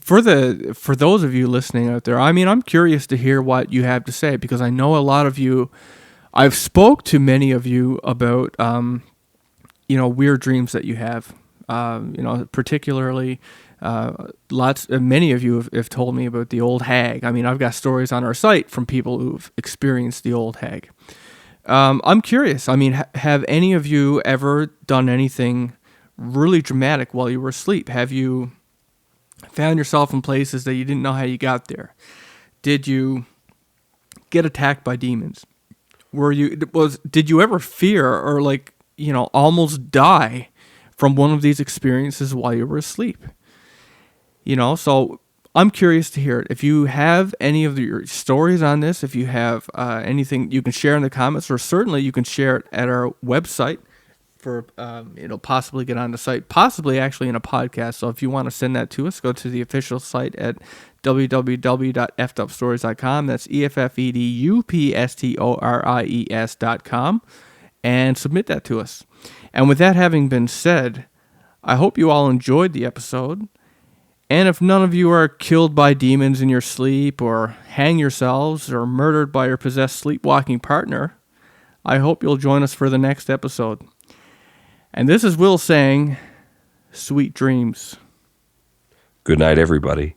for those of you listening out there, I'm curious to hear what you have to say, because I know a lot of you. I've spoke to many of you about weird dreams that you have. Particularly many of you have told me about the old hag. I've got stories on our site from people who've experienced the old hag. I'm curious. Have any of you ever done anything really dramatic while you were asleep? Have you found yourself in places that you didn't know how you got there? Did you get attacked by demons? Did you ever fear or almost die from one of these experiences while you were asleep? So I'm curious to hear it. If you have any of your stories on this, if you have anything you can share in the comments, or certainly you can share it at our website for possibly get on the site, possibly actually in a podcast. So if you want to send that to us, go to the official site at www.effedupstories.com. That's EFFEDUPSTORIES.com, and submit that to us. And with that having been said, I hope you all enjoyed the episode. And if none of you are killed by demons in your sleep, or hang yourselves, or murdered by your possessed sleepwalking partner, I hope you'll join us for the next episode. And this is Will saying, sweet dreams. Good night, everybody.